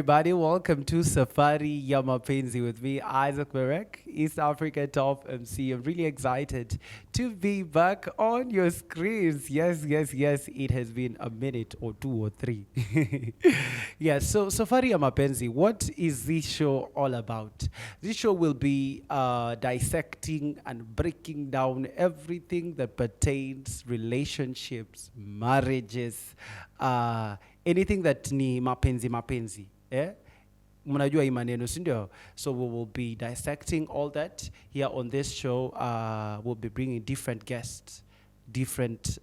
everybody. Welcome to Safari ya Mapenzi with me, Isaac Marek, East Africa top MC. I'm really excited to be back on your screens. Yes, yes, yes. It has been a minute or two or three. Yeah, so Safari ya Mapenzi, what is this show all about? This show will be dissecting and breaking down everything that pertains relationships, marriages, anything that ni mapenzi, mnajua hii maneno, si ndio? So we will be dissecting all that here on this show. We'll be bringing different guests, different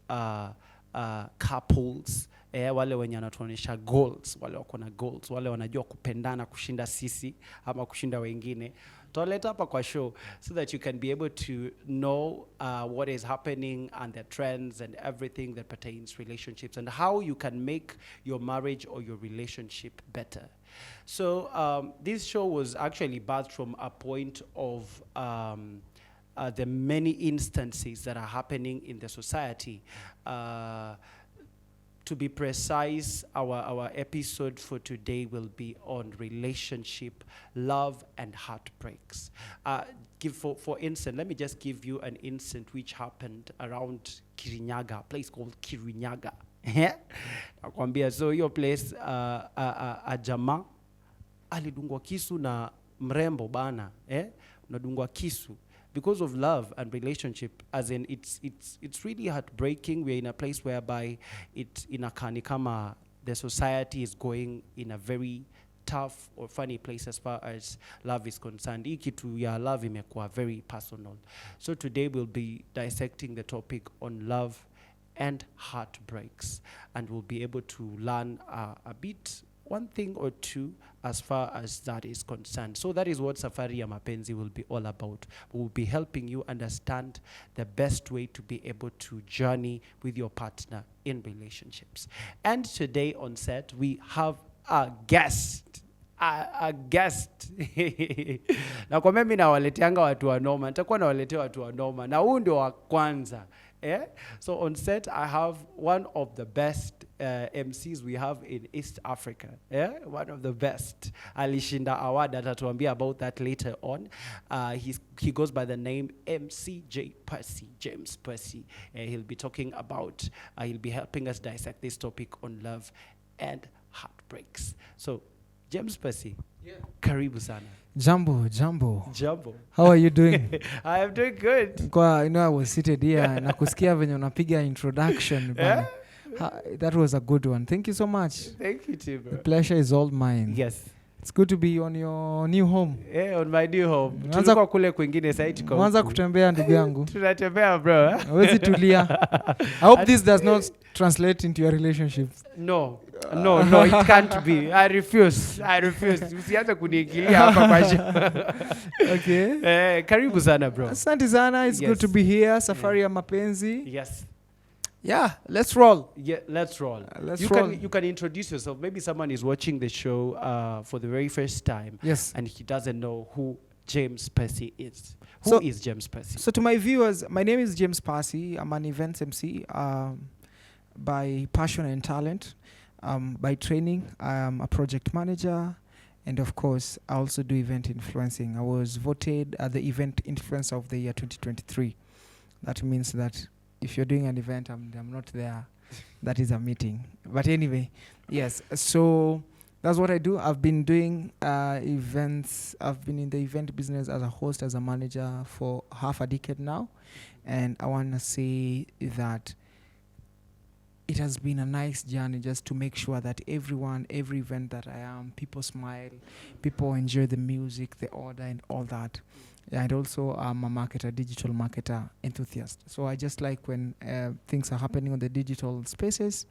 couples, wale wenye wanatuonyesha goals, wale wako na goals, wale wanajua kupendana kushinda sisi ama kushinda wengine. Toleta hapa kwa show so that you can be able to know what is happening and the trends and everything that pertains relationships and how you can make your marriage or your relationship better. So this show was actually birthed from a point of the many instances that are happening in the society. To be precise, our episode for today will be on relationship, love, and heartbreaks. For instance, let me just give you an incident which happened around Kirinyaga, a place called Kirinyaga. Nakwambia, so your place, a jamaa alidungwa kisu na mrembo bana, unadungwa kisu. Because of love and relationship, as in it's really heartbreaking. We're in a place whereby it inakani kama the society is going in a very tough or funny place as far as love is concerned. Hii kitu ya love imekuwa very personal. So today we'll be dissecting the topic on love and heartbreaks, and we'll be able to learn a bit, one thing or two as far as that is concerned. So that is what Safari ya Mapenzi will be all about. We will be helping you understand the best way to be able to journey with your partner in relationships. And today on set, we have a guest. A guest. Na kwa mimi nawaleteanga watu wa noma, nitakuwa nawaletea watu wa noma, na huu ndio wa kwanza. So on set, I have one of the best MCs we have in East Africa. One of the best. Alishinda award, atatuambia about that later on. He goes by the name MC Passi, James Passi. He'll be talking about, he'll be helping us dissect this topic on love and heartbreaks. So, James Passi, karibu sana. Jambo. How are you doing? I am doing good. I was seated here na kusikia venye unapiga introduction. That was a good one. Thank you so much. Thank you too, bro. The pleasure is all mine. Yes. It's good to be on your new home. On my new home. Tulikuwa kule kwingine sasa tuko. Mwanza kutembea ndugu yangu. Tunatembea bro. Hawezi tulia. I hope this does not translate into your relationships. No, it can't be. I refuse. Usianze kuniingilia hapa kwa Okay. Karibu sana bro. Asante sana. It's good to be here. Safari ya Mapenzi. Yes. Yeah, let's roll. Yeah, let's roll. You can introduce yourself. Maybe someone is watching the show for the very first time. Yes. And he doesn't know who James Passi is. Who is James Passi? So to my viewers, my name is James Passi. I'm an events MC by passion and talent. By training, I'm a project manager. And of course, I also do event influencing. I was voted the event influencer of the year 2023. That means that if you're doing an event, I'm not there. That is a meeting. But anyway, yes. So that's what I do. I've been doing events. I've been in the event business as a host, as a manager for half a decade now. And I want to say that it has been a nice journey just to make sure that every event that I am, people smile, people enjoy the music, the order and all that. And also I'm a marketer, digital marketer enthusiast. So I just like when things are happening on the digital spaces.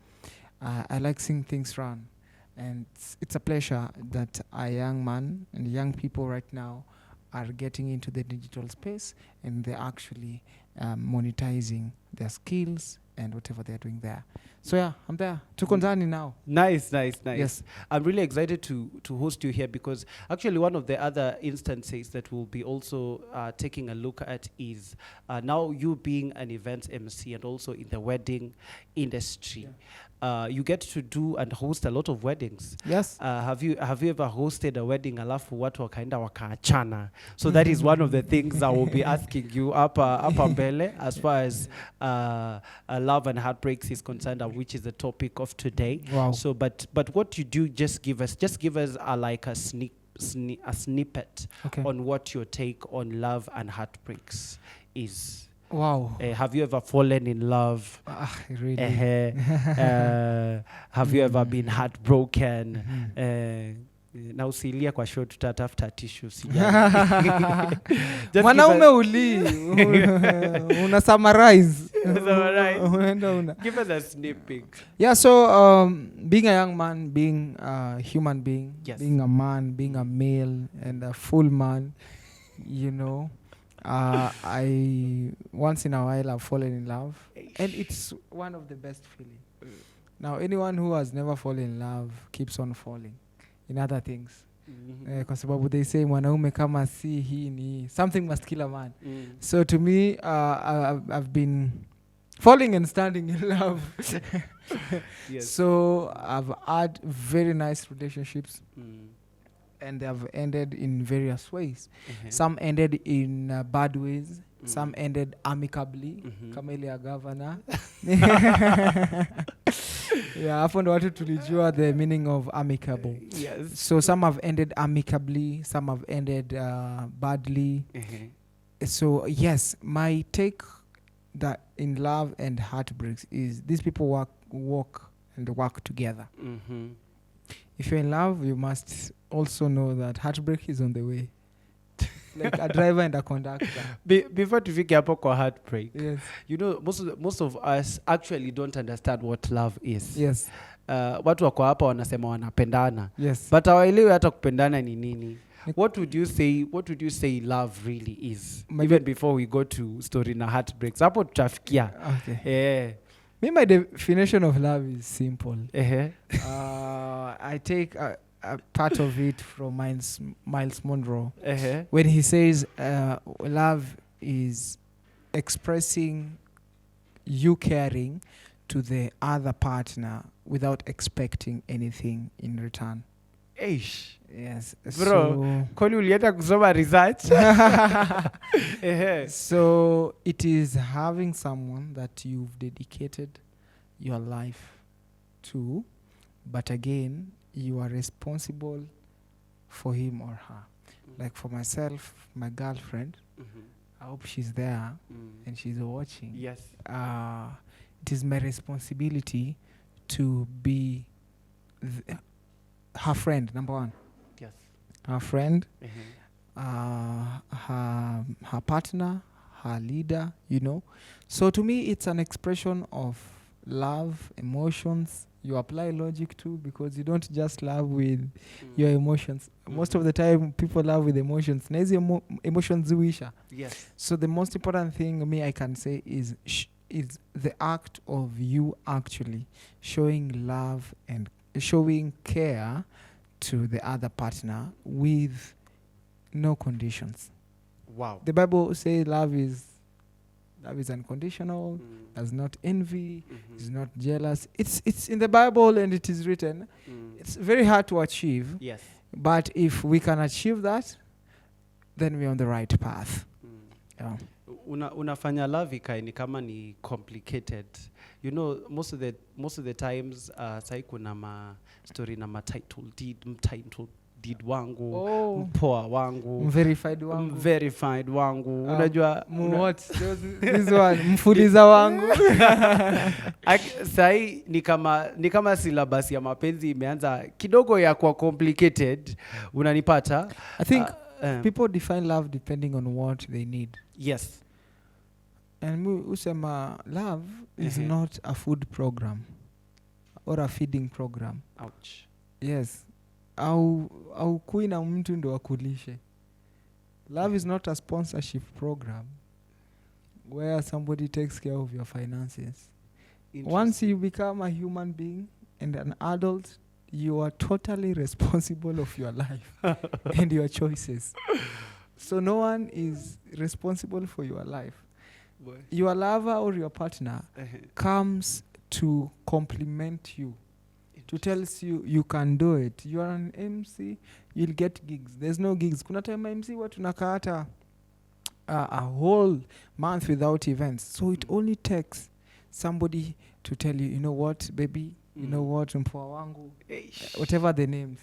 I like seeing things run. And it's a pleasure that a young man and young people right now are getting into the digital space and they're actually monetizing their skills and whatever they're doing there. So yeah, I'm there. Tuko ndani now. Nice. Yes. I'm really excited to host you here because actually one of the other instances that we'll be also taking a look at is now you being an events MC and also in the wedding industry. You get to do and host a lot of weddings. Yes. Have you ever hosted a wedding alafu watu wakaenda wakaachana? So that is one of the things I will be asking you hapa mbele as far as love and heartbreaks is concerned, which is the topic of today. Wow. So but what you do, just give us like a snippet Okay. on what your take on love and heartbreaks is. Wow. Have you ever fallen in love? Really. Have you ever been heartbroken? Na usilia kwa show, tutatafuta tissue. Mwanaume uli una summarize. Give us a sneak peek. Yeah, so being a young man, being a human being, Yes. being a man, being a male and a full man, you know, I once in a while I've fallen in love, and it's one of the best feelings. Now, anyone who has never fallen in love keeps on falling in other things. Kwa sababu they say mwanaume kama si hii ni something must kill a man. So to me, I've been falling and standing in love. Yes. So I've had very nice relationships, and they have ended in various ways. Some ended in bad ways. Some ended amicably. Kama ile ya governor. Yeah, hapo ndo watu tulijua the meaning of amicable. Yes. So some have ended amicably, some have ended badly. So yes, my take that in love and heartbreaks is these people work together. If you're in love, you must also know that heartbreak is on the way. Like a driver and a conductor. Before tufike hapo kwa heartbreak, Yes. you know, most of us actually don't understand what love is. Yes. Watu wako hapa wanasema wanapendana. Yes. But hawaelewi hata kupendana ni nini. What would you say love really is? Even before we go to story na heartbreaks. Hapo tutafikia. Okay. My definition of love is simple. I take a part of it from Miles Monroe, when he says love is expressing you caring to the other partner without expecting anything in return. Yes. Bro, kwani ulienda kusoma research? So it is having someone that you've dedicated your life to, but again, you are responsible for him or her. Like for myself, my girlfriend, I hope she's there and she's watching. Yes. It is my responsibility to be her friend, number one. Yes. Her friend, her partner, her leader, you know. So to me, it's an expression of love, emotions. You apply logic too, because you don't just love with your emotions. Most of the time, people love with emotions. Nezi emotions zuisha. Yes. So the most important thing I can say is the act of you actually showing love and showing care to the other partner with no conditions. Wow. The Bible says love is unconditional, does not envy, is not jealous. It's in the Bible and it is written. It's very hard to achieve. Yes. But if we can achieve that, then we're on the right path. Yeah. Unafanya love ikae ni kama ni complicated. You know, most of the times sai kuna ma story na ma title deed wangu, mpoa wangu, verified wangu. Unajua what? This one mfuliza wangu. Sai ni kama syllabus ya mapenzi imeanza kidogo ya kwa complicated. Unanipata? I think people define love depending on what they need. Yes. And usema love is not a food program or a feeding program. Ouch. Yes. Au kui na mtu ndo akulishe. Love is not a sponsorship program where somebody takes care of your finances. Once you become a human being and an adult, you are totally responsible of your life and your choices. So no one is responsible for your life. Boy. Your lover or your partner Uh-huh. comes to compliment you, to tell you you can do it. You are an MC, you'll get gigs. There's no gigs. Kuna time MC watu nakata a whole month without events. So it only takes somebody to tell you, you know what, baby, you know what, mpoa wangu, whatever the names.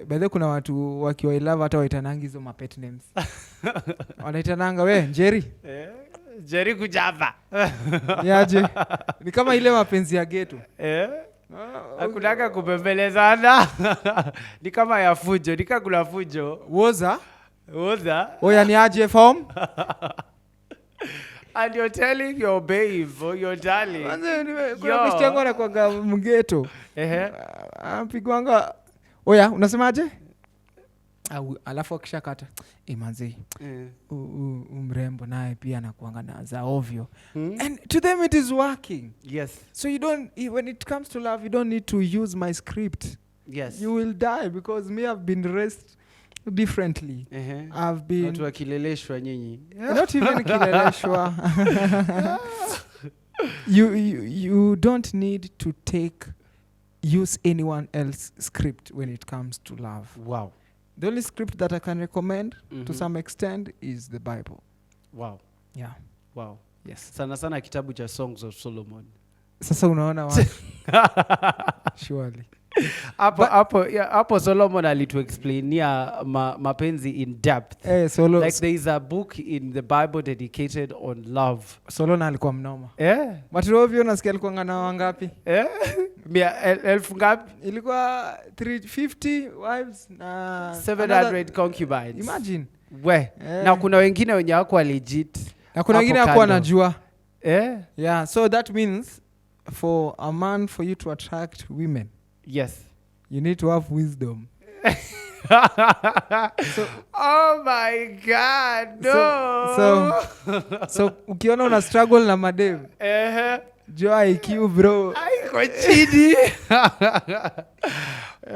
By the way, kuna watu wakiwa I love hata waitananga hizo mapet names. Wanaitananga we Jerry. Jerry kujava. Niaje. Ni kama ile mapenzi ya ghetto. Hakutaka kupembelezana. Ni kama ya fujo, nikakula fujo. Woza. Oya niaje form? And you're telling your babe or your darling. Kuna mishtengo na kwa mgeto. Pigwanga. Oya, unasemaje? Alafu akishakata. Manzi. Mrembo naye pia anakuanga na za ovyo. And to them it is working. Yes. So you don't, when it comes to love, you don't need to use my script. Yes. You will die because me have been raised differently. I've been watu wakileleshwa nyinyi. Not even kileleshwa. You don't need to use anyone else's script when it comes to love. Wow. The only script that I can recommend to some extent is the Bible. Wow. Yeah. Wow. Yes. Sana kitabu cha Songs of Solomon. Sasa unaona wapi? Surely. Hapo Solomon alituexplainia mapenzi in depth. Like there is a book in the Bible dedicated on love. Solomon alikuwa mnoma. But Rovio nasikia alikuwa ngana wangapi? 1000 ngapi? Ilikuwa 350 wives na 700 concubines. Imagine. Na kuna wengine wenye wako legit. Na kuna wengine hakuwa anajua. Yeah, so that means for a man, for you to attract women, yes, you need to have wisdom. Oh my God, no. So ukiona una struggle na madem, jua IQ bro. Aiko chini.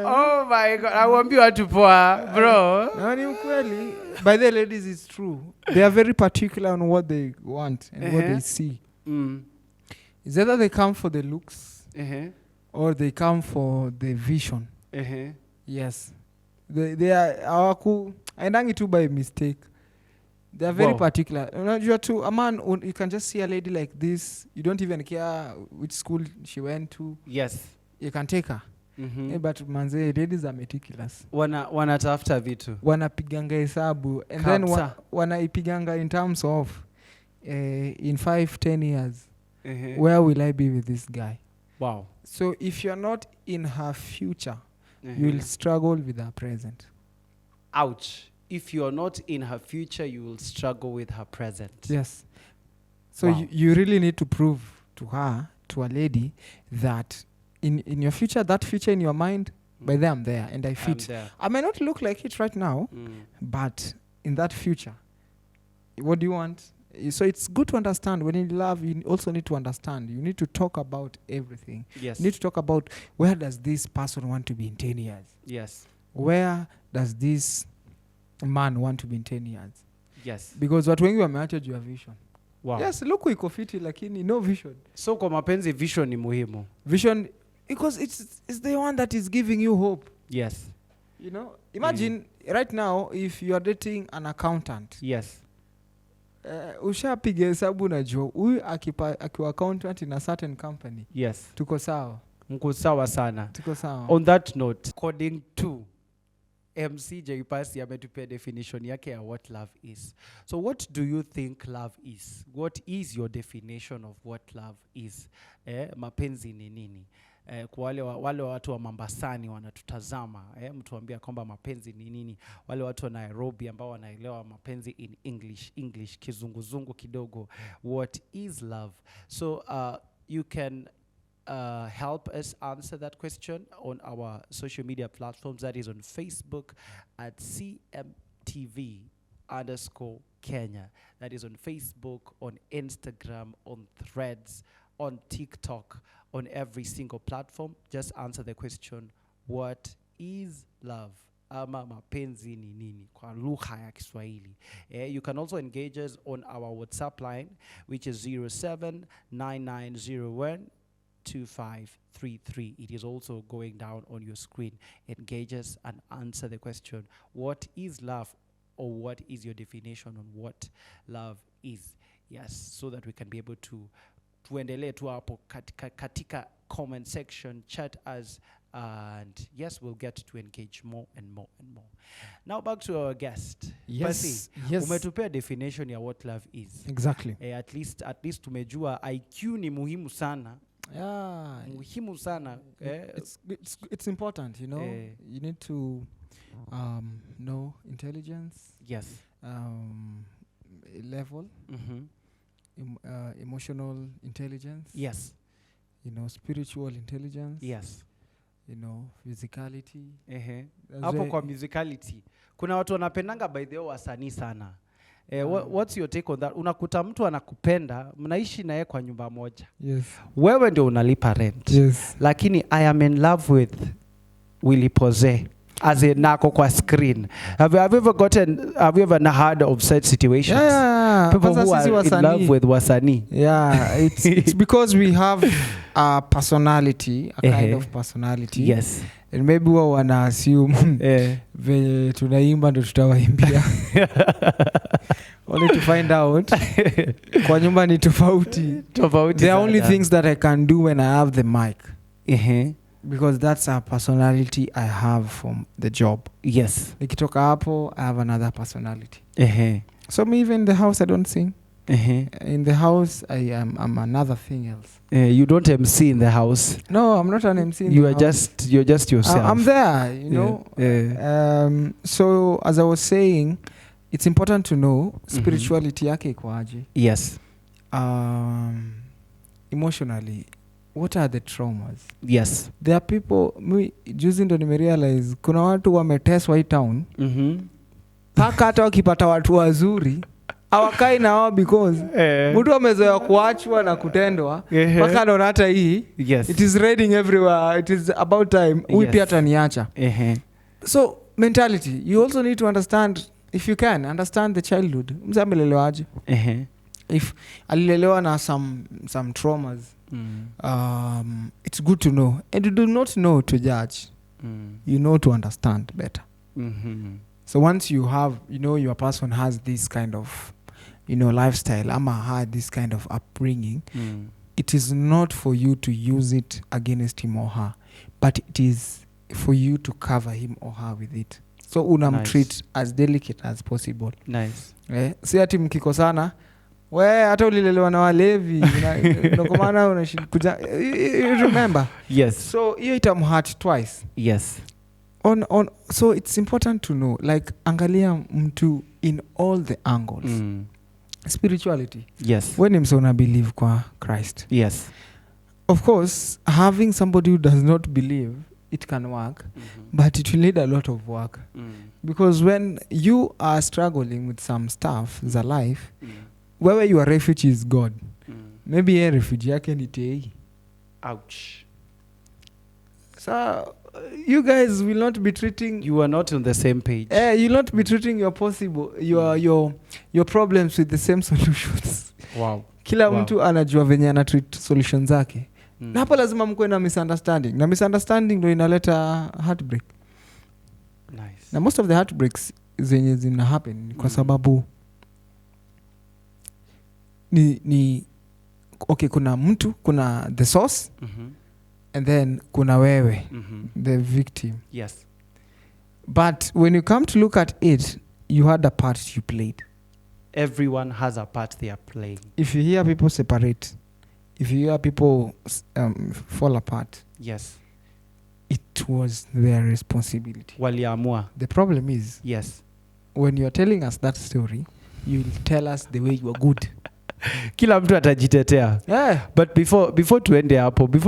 Oh my God, awambi watu poa bro. No, ni ukweli. By the ladies, it's true. They are very particular on what they want and what they see. It's either they come for the looks or they come for the vision. Yes. They are aendangi tu by mistake. They are very particular. You're too, a man, you can just see a lady like this. You don't even care which school she went to. Yes. You can take her. But manze, ladies are meticulous. Wanatafuta vitu. Wanapiganga hesabu. And then wanaipiganga in terms of in 5-10 years. Where will I be with this guy? Wow. So if you're not in her future, you will struggle with her present. Ouch. If you're not in her future, you will struggle with her present. Yes. So you really need to prove to her, to a lady, that in your future, that future in your mind, by then I'm there and I fit. I may not look like it right now, but in that future, what do you want? So it's good to understand. When you love, you also need to understand. You need to talk about everything. Yes. You need to talk about, where does this person want to be in 10 years? Yes. Where does this man want to be in 10 years? Yes. Because watu wengi wameacha juu ya vision. Wow. Yes, look iko fiti lakini no vision. So kwa mapenzi vision ni muhimu. Vision, because it's the one that is giving you hope. Yes. You know, imagine right now if you are dating an accountant. Yes. Ushapiga hesabu najua huyu akiwa accountant in a certain company. Yes. Tuko sawa. Mko sawa sana. Tuko sawa. On that note, according to MC Passi ametupea definition yake ya what love is. So what do you think love is? What is your definition of what love is? Mapenzi ni nini? Kwa wale watu wa Mombasani wanatutazama, mtuambia kwamba mapenzi ni nini. Wale watu wa Nairobi ambao wanaelewa mapenzi in English kizunguzungu kidogo, what is love? So you can help us answer that question on our social media platforms. That is on Facebook at CMTV_Kenya. That is on Facebook, on Instagram, on Threads, on TikTok, on every single platform. Just answer the question, what is love? Ama mapenzi ni nini kwa lugha ya Kiswahili. You can also engage us on our WhatsApp line, which is 0799012533. It is also going down on your screen. Engage us and answer the question, what is love, or what is your definition on what love is? Yes, so that we can be able to tuendelee tu hapo katika comment section, chat us, and yes, we'll get to engage more and more and more. Now back to our guest. Yes, Passi, umetupea definition ya what love is. Exactly. At least tumejua IQ ni muhimu sana. Yeah. Muhimu sana. It's important, you know. You need to know intelligence. Yes. Level. Emotional intelligence. Yes. You know, spiritual intelligence. Yes. You know, physicality. Hapo kwa musicality kuna watu wanapendanga by the way wasanii sana. What's your take on that? Unakuta mtu anakupenda, mnaishi naye kwa nyumba moja. Yes. Wewe ndio unalipa rent. Yes. Lakini I am in love with Willy Pose as a nako kwa screen. Have you ever heard of such situations? Yeah. People who are in love with wasanii. Yeah, it's because we have a personality, a kind of personality. Yes. And maybe we wana assume venye tunaimba ndo tutawaimbia. Only to find out kwa nyumba ni tofauti. There are only things that I can do when I have the mic. Because that's a personality I have from the job. Yes. Nikitoka hapo, I have another personality. So me even in the house I don't sing. In the house I'm another thing else. You don't MC in the house. No, I'm not an MC in the house. You're just yourself. I'm there, you know. So as I was saying, it's important to know spirituality yake iko aje. Yes. Emotionally, what are the traumas? Yes. There are people, juzi ndo nimerealize kuna watu wameteswa hii town. Paka hata wakipata watu wazuri hawakai na wao because mtu amezoea kuachwa na kutendwa paka anaona hata hii. Yes. It is raining everywhere. It is about time huyu pia ataniacha. So mentality, you also need to understand, if you can understand the childhood. Mzee amelelewaje? If alilelewa na some traumas, it's good to know. And you do not know to judge. You know to understand better. So once you have, you know, your person has this kind of, you know, lifestyle, Ama had this kind of upbringing, it is not for you to use it against him or her, but it is for you to cover him or her with it. So unam treat as delicate as possible. Nice. Si ati mkikosana, hata ulilelewa na walevi, ndokomana unashikuja. You remember? Yes. So hiyo itamhurt twice. Yes. So it's important to know, like, angalia mtu in all the angles. Spirituality. Yes. When mse una believe kwa Christ. Yes. Of course, having somebody who does not believe, it can work, but it will need a lot of work. Because when you are struggling with some stuff, the life, where your refuge is God, maybe a refugee yake ni tei. Ouch. So you guys will not be treating. You are not on the same page. You'll not be treating your problems with the same solutions. Wow. Kila mtu anajua venye ana treat solutions zake. Na hapo lazima mkuwe na misunderstanding. Na misunderstanding ndio inaleta heartbreak. Nice. Na most of the heartbreaks zenye zina happen kwa sababu ni okay, kuna mtu, kuna the source, and then kuna wewe, the victim. Yes. But when you come to look at it, you had a part you played. Everyone has a part they are playing. If you hear people separate, if you hear people fall apart, yes, it was their responsibility. Waliamua. The problem is, yes, when you are telling us that story, you will tell us the way you are good. Kila mtu atajitetea. But before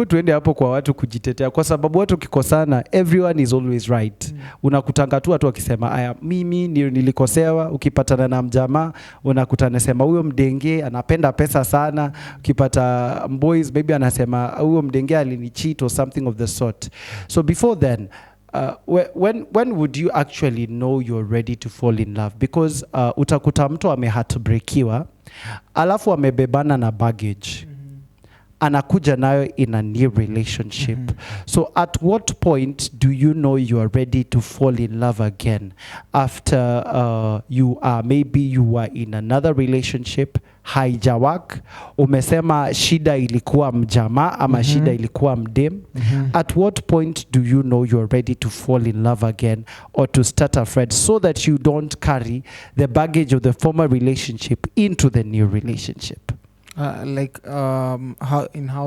tuende hapo kwa watu kujitetea, kwa sababu watu kikosana, everyone is always right. Unakutanga tu watu wakisema aya, mimi nilikosewa. Ukipatana na mjamaa unakutana sema huyo mdenge anapenda pesa sana. Ukipata boys maybe anasema huyo mdenge alinicheat or something of the sort. So before then, when would you actually know you're ready to fall in love? Because utakuta mtu heartbreakiwa alafu amebebana na baggage, anakuja nayo in a new relationship. So at what point do you know you are ready to fall in love again? After maybe you were in another relationship, haijawak, umesema shida ilikuwa mjamaa ama shida ilikuwa mdem. At what point do you know you're ready to fall in love again or to start afresh, so that you don't carry the baggage of the former relationship into the new relationship? How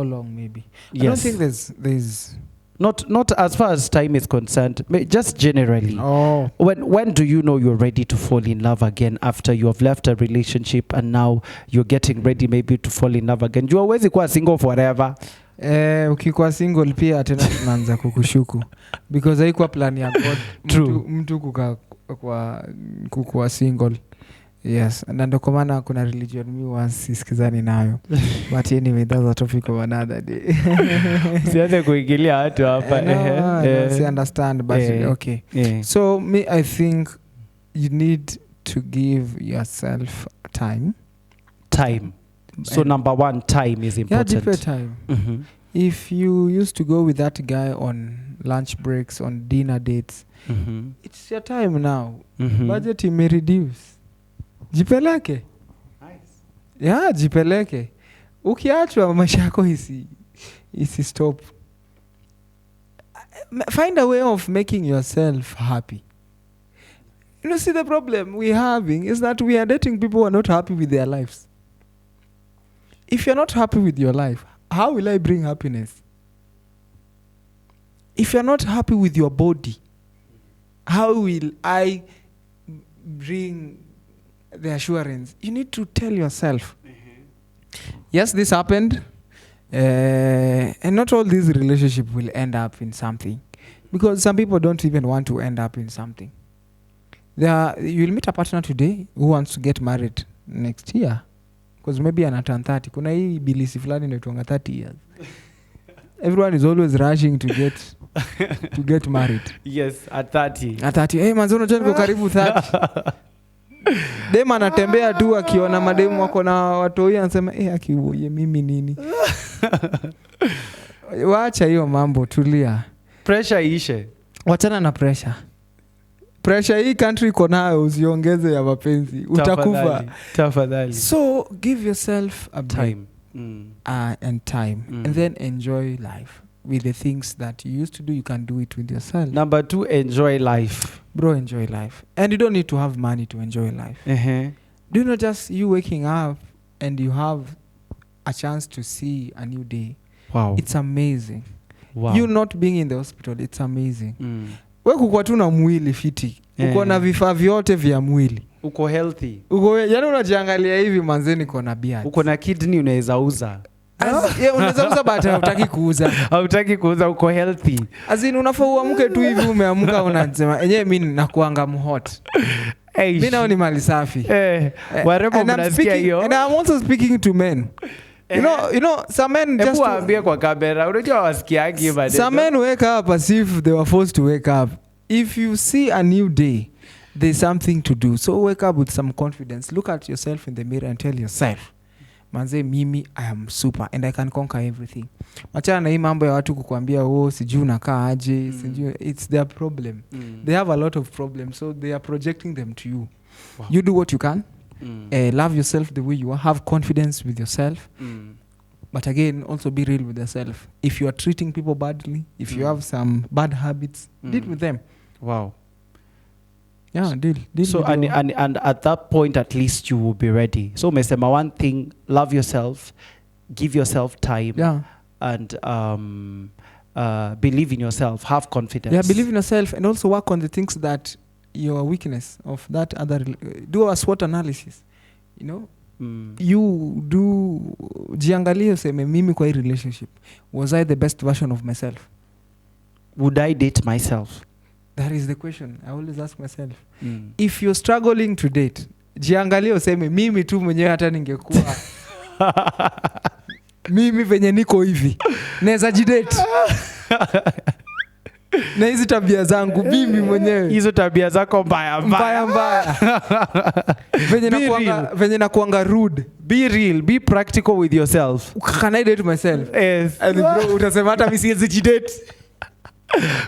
long maybe? Yes. I don't think there's Not as far as time is concerned, just generally. When do you know you're ready to fall in love again after you have left a relationship and now you're getting ready maybe to fall in love again? You always kuwa single forever. Ukikuwa single pia tena tunaanza kukushuku because haikuwa plan ya God. Mtu kukuwa single. Yes, na ndo kwa maana kuna religion mi sisikizani nayo. But anyway, that's a topic of another day. Sianze kuingilia watu hapa. I understand, but okay. So I think you need to give yourself time. So number one, time is important. Yeah, deep time. If you used to go with that guy on lunch breaks, on dinner dates, it's your time now. Budget may reduce. Jipeleke. Nice. Yeah, jipeleke. Ukiachwa maisha yako isi stop. Find a way of making yourself happy. You know, see, the problem we're having is that we are dating people who are not happy with their lives. If you're not happy with your life, how will I bring happiness? If you're not happy with your body, how will I bring the assurance? You need to tell yourself, yes, this happened, and not all these relationships will end up in something, because some people don't even want to end up in something. You'll meet a partner today who wants to get married next year, because maybe an turn 30. Kuna hii bilisi fulani inaitwanga 30 years. Everyone is always rushing to get married. Yes, at 30. At 30. Manzo unajua niko karibu 30. Dema anatembea tu akiona mademu wako na watoi anasema akiuye mimi nini. Waacha hiyo mambo, tulia. Pressure ishe. Wachana na pressure. Pressure hii country iko nayo, usiongeze ya mapenzi. Utakufa. Tafadhali. So give yourself a time. And time. And then enjoy life. With the things that you used to do, you can do it with yourself. Number 2, enjoy life. Bro, enjoy life. And you don't need to have money to enjoy life. Do not just you waking up and you have a chance to see a new day. Wow. It's amazing. Wow. You not being in the hospital, it's amazing. We kukuwa tu na mwili fiti. Uko na vifaa vyote vya mwili. Uko healthy. Yani unajiangalia hivi manzeni uko na beard. Uko na kidney unaweza uza. Unaweza uza but hutaki kuuza. Hautaki kuuza, uko healthy. Azin unafaa uamke tu hivi umeamka unasema enyewe mimi nakuanga mhot. Mimi nao ni mali safi. Warembo mnasikia hiyo. And I'm also speaking to men. You know, some men just waambie kwa kamera, unajua wasikiagi bado. Some men wake up as if they were forced to wake up. If you see a new day, there's something to do. So wake up with some confidence. Look at yourself in the mirror and tell yourself, manze mimi I am super and I can conquer everything. Machana na hii mambo ya watu kukuambia sijui unakaa aje, sijui, it's their problem. They have a lot of problems, so they are projecting them to you. Wow. You do what you can. Love yourself the way you are. Have confidence with yourself. But again, also be real with yourself. If you are treating people badly, if you have some bad habits, deal with them. Wow. Yeah, deal. So and at that point, at least you will be ready. So mesema one thing, love yourself, give yourself time. Yeah. And believe in yourself, have confidence. Yeah, believe in yourself and also work on the things that your weakness of that other. Do a SWOT analysis. You know, you do jiangalie useme mimi kwa hii relationship, was I the best version of myself? Would I date myself? That is the question I always ask myself. If you're struggling to date, jiangalie useme mimi tu mwenyewe hata ningekuwa mimi venye niko hivi naweza jidate na hizi tabia zangu mimi mwenyewe, hizo tabia zako mbaya venye nakuanga rude. Be real, be practical with yourself. Can I date myself? Yes. And bro, utasema hata mimi siwezi jidate.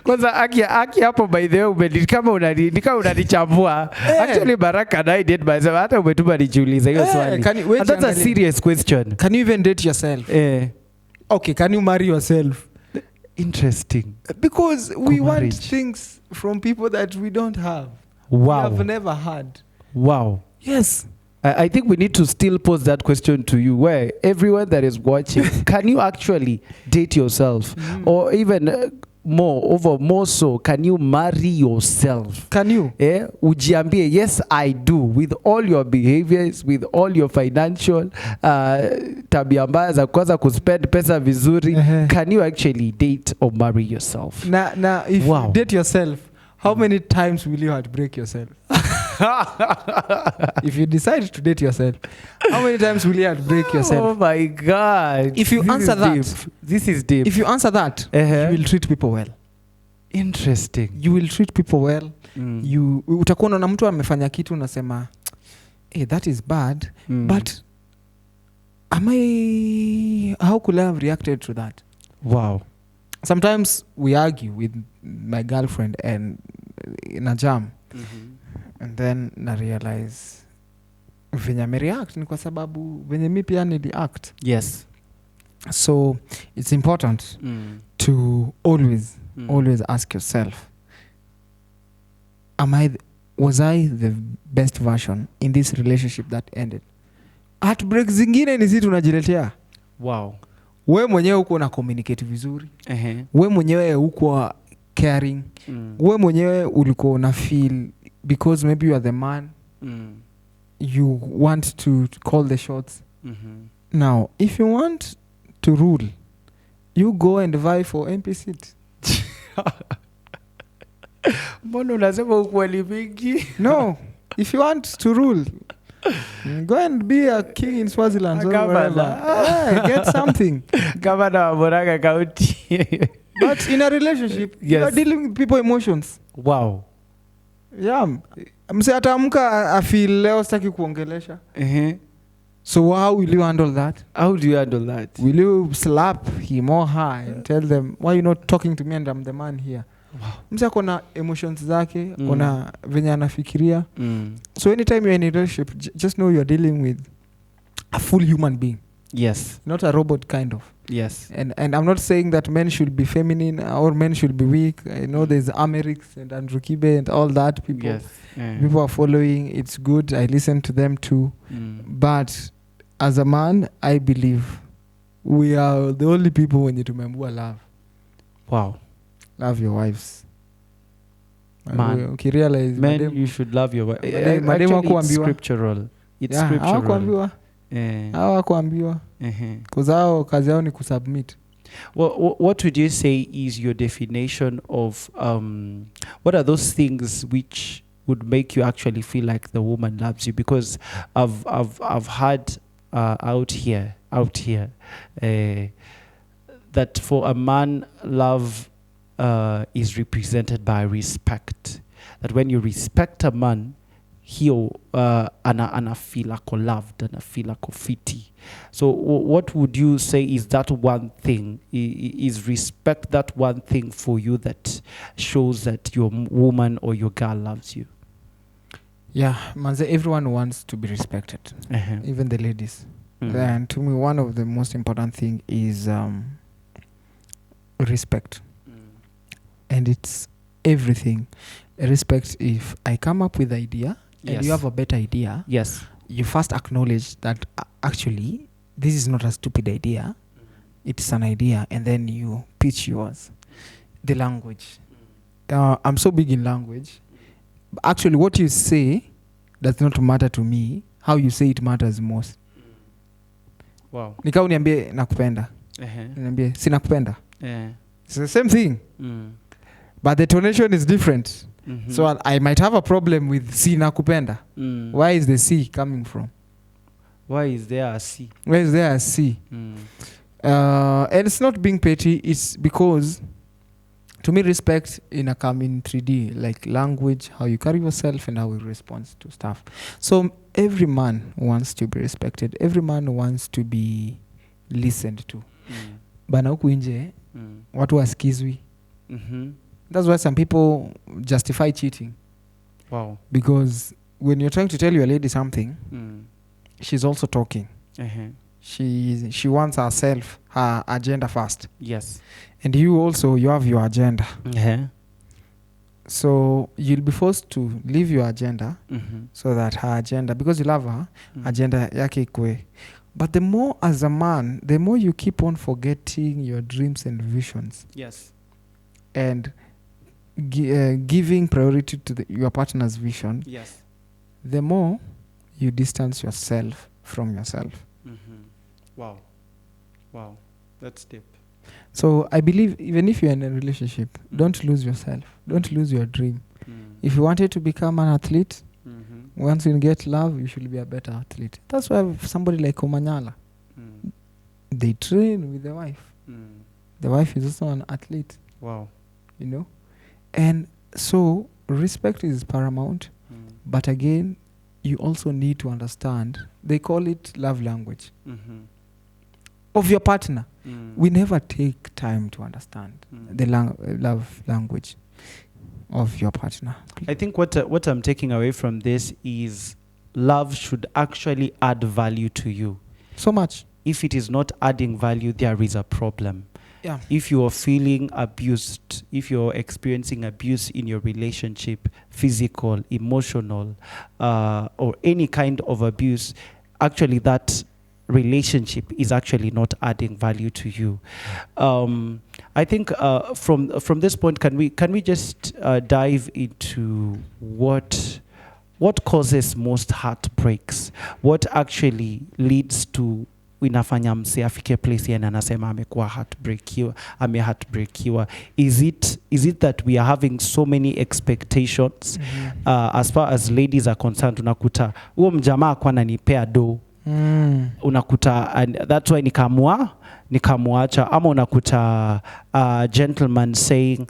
Kwanza aki hapo by the way kama unanichambua. Actually Baraka and I date myself. Hata umetuma nijiuliza hiyo swali. And that's a serious question. Can you even date yourself? Okay, can you marry yourself? Interesting. Because we want things from people that we don't have. Wow. We have never had. Wow. Yes. I think we need to still pose that question to you, where everyone that is watching, can you actually date yourself? Or even more so, can you marry yourself? Can you? Ujiambie, yes, I do, with all your behaviors, with all your financial tabia mbaya za kwanza kuspend pesa vizuri. Can you actually date or marry yourself? Now, if you date yourself, how many times will you heartbreak yourself? If you decide to date yourself, how many times will you heartbreak yourself? Oh my God. If you answer that, this is deep. If you answer that, you will treat people well. Interesting. You will treat people well. You utakuwa na mtu amefanya kitu unasema, hey, that is bad, but how could I have reacted to that? Wow. Sometimes we argue with my girlfriend and in a jam. And then na realize venye me react ni kwa sababu venye mi pia nili act. Yes. So it's important to always ask yourself, was I the best version in this relationship that ended? Heartbreak zingine ni sisi tunajiletea. Wow. We mwenyewe uko na communicate vizuri. We mwenyewe uko caring. We mwenyewe ulikuwa na feel because maybe you are the man. You want to call the shots. Now, if you want to rule, you go and vie for MP seat. Mbona unasema ukweli mingi? No, if you want to rule, go and be a king in Swaziland or wherever. Get something. Governor wa Murang'a County. But in a relationship, you are dealing with people emotions. Wow. Yeah. Mse ataamka afeel leo sitaki kuongelesha. So how will you handle that? How do you handle that? Will you slap him or her and tell them, why you not talking to me and I'm the man here? Wow. Mse akona emotions zake, akona venye anafikiria. So anytime you're in a relationship, just know you're dealing with a full human being. Yes. Not a robot kind of. Yes. And I'm not saying that men should be feminine or men should be weak. I know there's Amerix and Andrew Kibe and all that. People are following. It's good. I listen to them too. But as a man, I believe we are the only people when you remember love. Wow. Love your wives. Man. Realize men, you should love your wife. Actually, it's scriptural. It's scriptural. Hawakuambiwa. Because hao kazi yao ni kusubmit. Well, what would you say is your definition of what are those things which would make you actually feel like the woman loves you? Because I've heard out here that for a man, love is represented by respect. That when you respect a man, hiyo anafeel ako loved, anafeel ako fiti. So what would you say is that one thing? Is respect that one thing for you that shows that your woman or your girl loves you? Yeah, manze, everyone wants to be respected, even the ladies. And to me, one of the most important thing is respect. And it's everything. Respect. If I come up with the idea and you have a better idea, you first acknowledge that actually this is not a stupid idea. It's an idea, and then you pitch yours. The language. I'm so big in language. Actually, what you say does not matter to me. How you say it matters most. Wow. Nika uniambie nakupenda. Niambie sinakupenda. It's the same thing. But the tonation is different. So I might have a problem with sinakupenda. Why is the C coming from? Why is there a C? Where is there a C? And it's not being petty. It's because, to me, respect come in 3D, like language, how you carry yourself, and how you respond to stuff. So every man wants to be respected. Every man wants to be listened to. Bana huku nje, watu wasikizwi. That's why some people justify cheating. Wow. Because when you're trying to tell your lady something, she's also talking. She wants herself, her agenda first. Yes. And you also, you have your agenda. So you'll be forced to leave your agenda so that her agenda, because you love her, agenda yake ikue. But the more as a man, the more you keep on forgetting your dreams and visions. Yes. And giving priority to your partner's vision. Yes. The more you distance yourself from yourself. Wow. Wow. That's deep. So I believe even if you're in a relationship, don't lose yourself. Don't lose your dream. If you wanted to become an athlete, once you get love, you should be a better athlete. That's why somebody like Omanyala, they train with the wife. The wife is also an athlete. Wow. You know? And so respect is paramount. But again, you also need to understand, they call it love language. Of your partner. We never take time to understand the love language of your partner. I think what I'm taking away from this is love should actually add value to you. So much. If it is not adding value, there is a problem. Yeah. If you are feeling abused, if you're experiencing abuse in your relationship, physical, emotional, or any kind of abuse, actually that relationship is actually not adding value to you. I think from this point, can we just dive into what causes most heartbreaks? What actually leads to inafanya mse afike place yana anasema amekuwa heartbreakiwa? Is it that we are having so many expectations? As far as ladies are concerned, unakuta huo mjamaa kwa ananipea do. Unakuta, and that's why nikamuacha, ama unakuta gentleman saying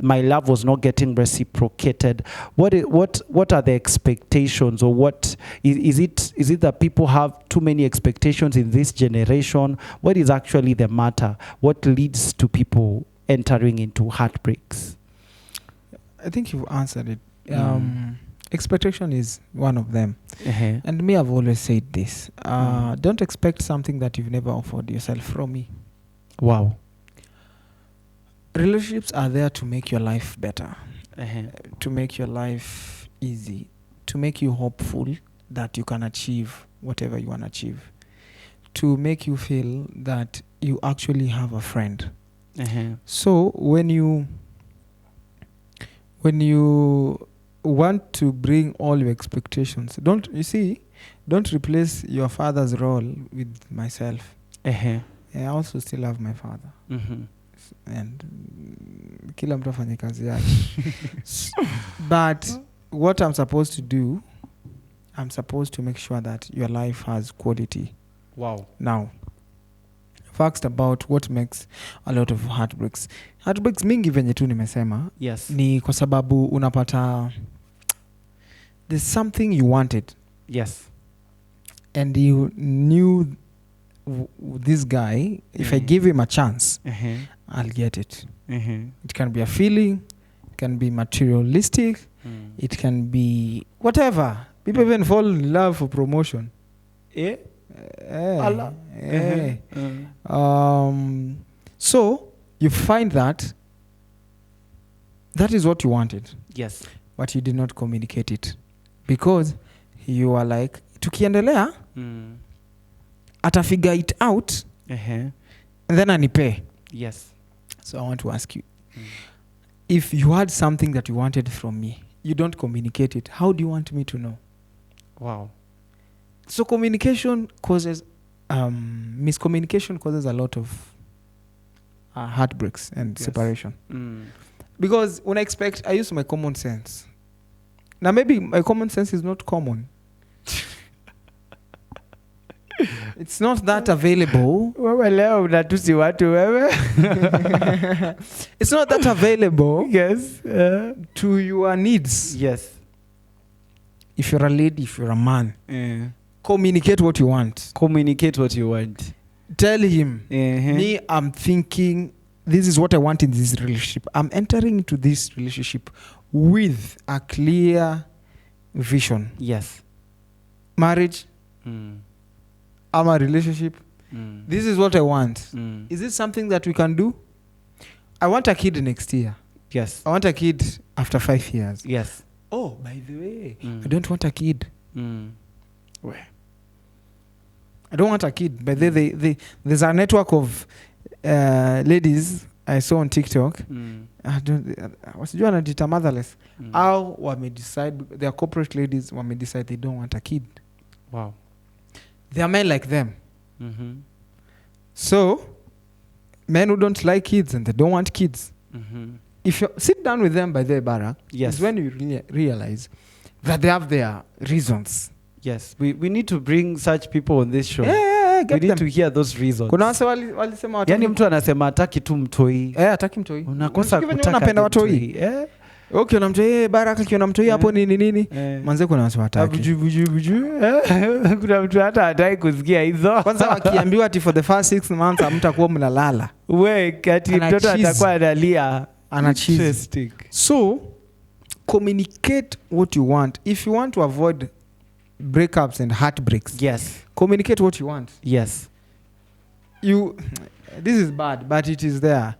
my love was not getting reciprocated. What are the expectations, or what is it that people have too many expectations in this generation? What is actually the matter? What leads to people entering into heartbreaks? I think you've answered it. Expectation is one of them. And me, I've always said this. Don't expect something that you've never offered yourself from me. Wow. Relationships are there to make your life better, to make your life easy, to make you hopeful that you can achieve whatever you want to achieve, to make you feel that you actually have a friend. So when you want to bring all your expectations, don't replace your father's role with myself. I also still have my father. And kila mtu afanye kazi yake. But what I'm supposed to do, I'm supposed to make sure that your life has quality. Wow. Now, facts about what makes a lot of heartbreaks. Heartbreaks mingi venye tu nimesema. Yes. Ni kwa sababu unapata there's something you wanted. Yes. And you knew this guy, if I give him a chance, I'll get it. It can be a feeling, it can be materialistic, it can be whatever. People even fall in love for promotion. So you find that is what you wanted. Yes. But you did not communicate it. Because you are like, tukiendelea, atafigure it out, and then anipe. Yes. So I want to ask you, if you had something that you wanted from me, you don't communicate it, how do you want me to know? Wow. So communication causes miscommunication causes a lot of heartbreaks and separation. Because when I use my common sense. Now maybe my common sense is not common. It's not that available. It's not that available. Yes. To your needs. Yes. If you're a lady, if you're a man, communicate what you want. Communicate what you want. Tell him, me, I'm thinking, this is what I want in this relationship. I'm entering into this relationship with a clear vision. Yes. Marriage, I'm a relationship. This is what I want. Is this something that we can do? I want a kid next year. Yes. I want a kid after 5 years. Yes. Oh, by the way, I don't want a kid. Where? I don't want a kid. But there's a network of ladies I saw on TikTok. Wasijua wanajita motherless. Au wamedecide, they are corporate ladies, wamedecide they don't want a kid. Wow. There are men like them. So, men who don't like kids and they don't want kids. If you sit down with them by their bara, is when you realize that they have their reasons. Yes, we need to bring such people on this show. We need to hear those reasons. Kuna wase walisema watu. Yaani mtu anasema hataki tu mtoi. Hataki mtoi. Unakosa kutaka. Unapenda watoi. Okay, unamtoi baraka kiona mtoi hapo nini. Manze kuna wase wataki. Buju. Kuna mtu hata hataki kusikia hizo. Kwanza wakiambiwa ati for the first 6 months hamtakuwa mnalala. Kati mtoto atakuwa analia. Interesting. So, communicate what you want. If you want to avoid breakups and heartbreaks, communicate what you want. This is bad, but it is there.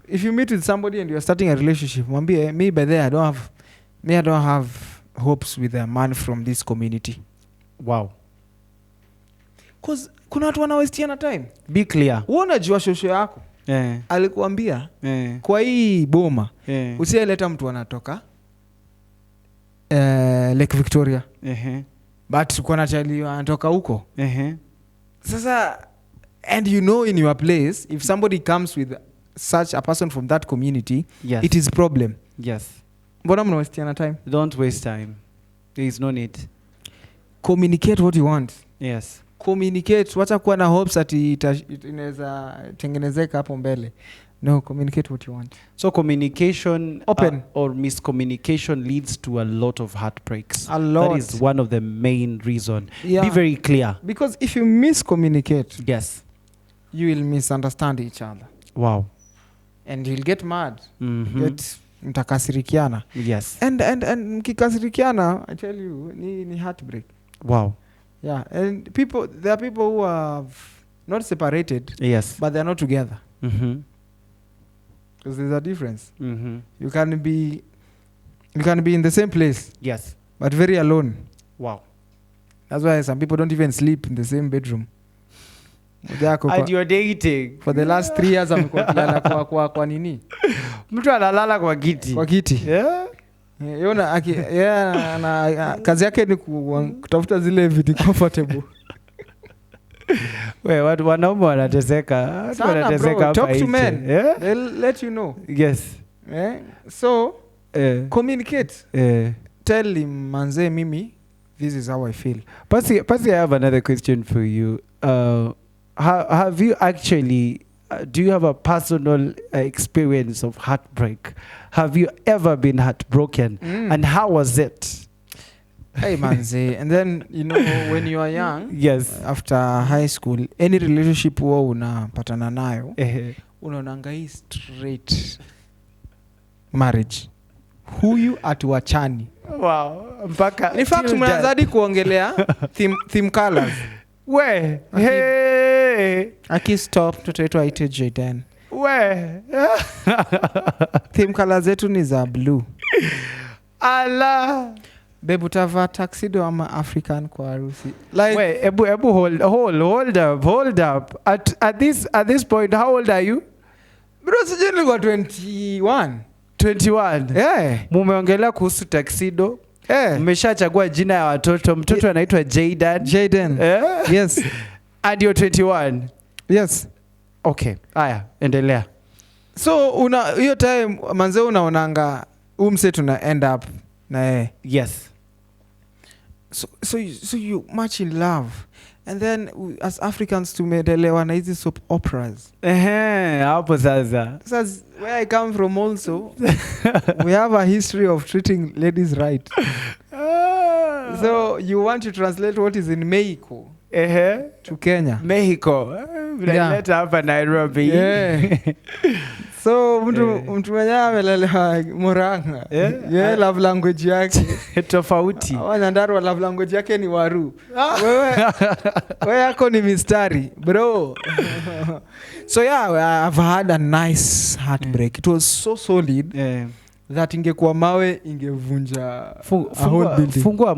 If you meet with somebody and you're starting a relationship, me by there I don't have hopes with a man from this community. Wow. Because kuna watu wanawestiana time. Be clear. Unajua shosho yako. Alikuambia kwa hii boma usieleta mtu anatoka Lake Victoria. But kuna chali anatoka huko. Sasa, and you know in your place, if somebody comes with such a person from that community, it is problem. Yes. Mbona mnawastiana time? Don't waste time. There is no need. Communicate what you want. Yes. Communicate. Wacha kuwa na hopes ati inaweza tengenezeka hapo mbele. No, communicate what you want. So communication open or miscommunication leads to a lot of heartbreaks. A lot. That is one of the main reasons. Be very clear. Because if you miscommunicate, you will misunderstand each other. Wow. And you'll get mad. Mtakasirikiana. Yes. And mkikasirikiana, I tell you, ni heartbreak. Wow. Yeah. And there are people who are not separated, but they're not together. Because there's a difference. You can be in the same place. Yes. But very alone. Wow. That's why some people don't even sleep in the same bedroom. And you're dating. For the last 3 years amekuwa kilala kwa nini? Mtu analala kwa kiti. Kwa kiti. Yona kazi yake ni kutafuta zile viti comfortable. Watu wanaume wanateseka. Talk to men. They'll let you know. Yes. So, communicate. Tell him, manze mimi, this is how I feel. Passi, I have another question for you. Have you actually, do you have a personal experience of heartbreak? Have you ever been heartbroken? And how was it? Hey, manze. And then, when you are young, after high school, any relationship huwa unapatana nayo, unaonanga hii straight marriage. Huyu atuachani. Wow. Mpaka in fact, mnazadi kuongelea theme colors. Aki stop, tutaitwa aite Jaden. Theme colors zetu ni za blue. Allah. Babe, utavaa tuxedo ama African kwa harusi? Ebu hold up. At this point, how old are you? Bro, sijui kwa 21. 21. Yeah. Mumeongelea kuhusu tuxedo. Mmeshachagua jina ya watoto. Mtoto anaitwa Jaden. Yes. And you're 21. Yes. Okay. Aya, endelea. So hiyo time manze unaonanga umse tuna end up na Yes. So you much in love. And then as Africans tumedelewa na hizi soap operas. Hapo sasa. Where I come from also, we have a history of treating ladies right. So you want to translate what is in Mexico to Kenya. Mexico. Vileta hapa Nairobi. Yeah. So mtu mwenye amelelewa Murang'a. Love language yake tofauti. Nyandarua love language yake ni Waru. Wewe yako ni mistari, bro. So yeah, I've had a nice heartbreak. It was so solid that ingekuwa mawe ingevunja fungua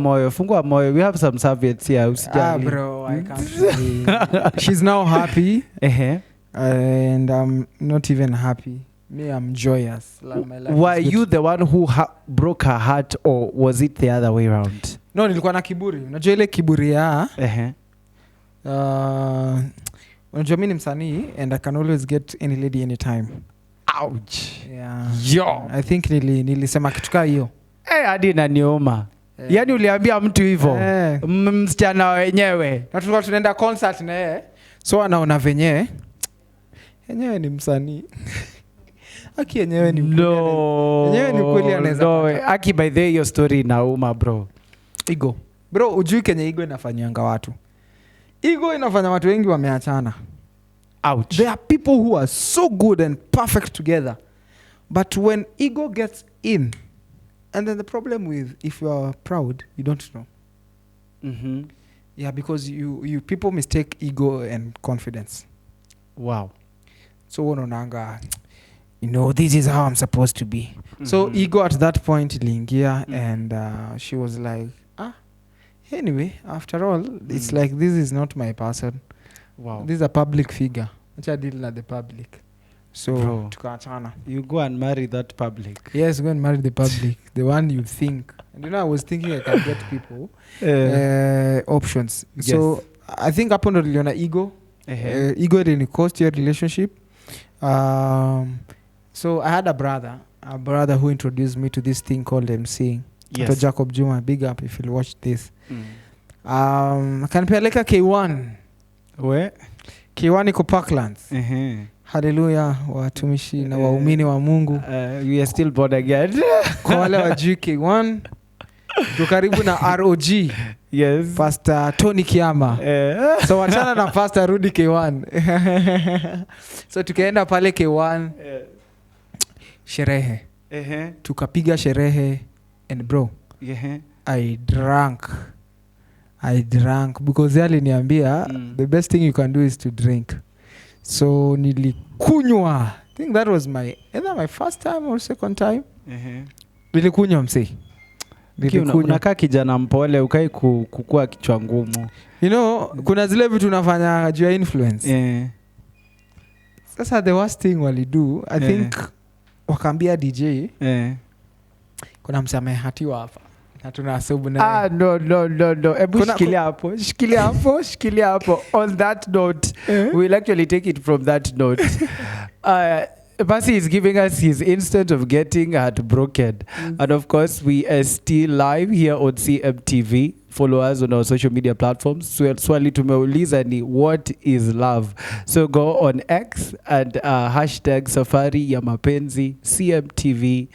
moyo. We have some serviettes here, usijali. Bro, I can't say. She's now happy. And I'm not even happy. Me, I'm joyous. Like, my life were you the one who broke her heart, or was it the other way around? No, nilikuwa na kiburi. Unajua ile kiburi ya unajua mimi ni msanii and I can always get any lady anytime. Ouch. Yeah. Yo. I think nilisema kitu kama hiyo. Hadi nanioma. Yaani uliambia mtu hivyo. Msichana wenyewe. Na tulikuwa tunaenda concert na yeye. So anaona venyewe. Yenyewe ni msanii. Aki yenyewe ni mkweli. Yenyewe ni kweli anaweza. No. Aki by the way your story inauma bro. Ego. Bro, ujui kenye ego inafanyanga watu. Ego inafanya watu wengi wameachana. Ouch. There are people who are so good and perfect together. But when ego gets in, and then the problem with if you are proud, you don't know. Yeah, because you people mistake ego and confidence. Wow. So unaonanga, this is how I'm supposed to be. So ego at that point iliingia and she was like, anyway, after all, it's like this is not my person. Wow. This is a public figure. Acha deal na the public. So tukaachana. You go and marry that public. Yes, go and marry the public. The one you think. And I was thinking I can get people options. Yes. So I think hapo ndo niliona ego. Ego really cost your relationship. So I had a brother who introduced me to this thing called MCing. Yes. To Jacob Juma, big up if you'll watch this. Kanipeleka K1. Where? K1 iko Parklands. Hallelujah, watumishi na waumini wa Mungu. We are still born again. Kwa wale wa K1. Tukaribu na ROG. Yes. Pastor Tony Kiama. So wachana na Pastor Rudy K1. So tukaenda pale K1. Sherehe. Tukapiga sherehe. And bro, I drank because yali niambia the best thing you can do is to drink. So nilikunywa. I think that was either my first time or second time. Nilikunywa msee. Unakaa kijana mpole ukai kukua kichwa ngumu. Kuna zile vitu unafanya juu ya influence. Sasa the worst thing wali do, I think wakaambia DJ kuna msee amehatiwa hapa. Na tunasubu na no. Ebu shikilia hapo. On that note, we'll actually take it from that note. Passi is giving us his instant of getting heartbroken. And of course, we are still live here on CMTV. Follow us on our social media platforms. Swali tumeuliza ni what is love? So go on X and #safari ya mapenzi CMTV_Kenya.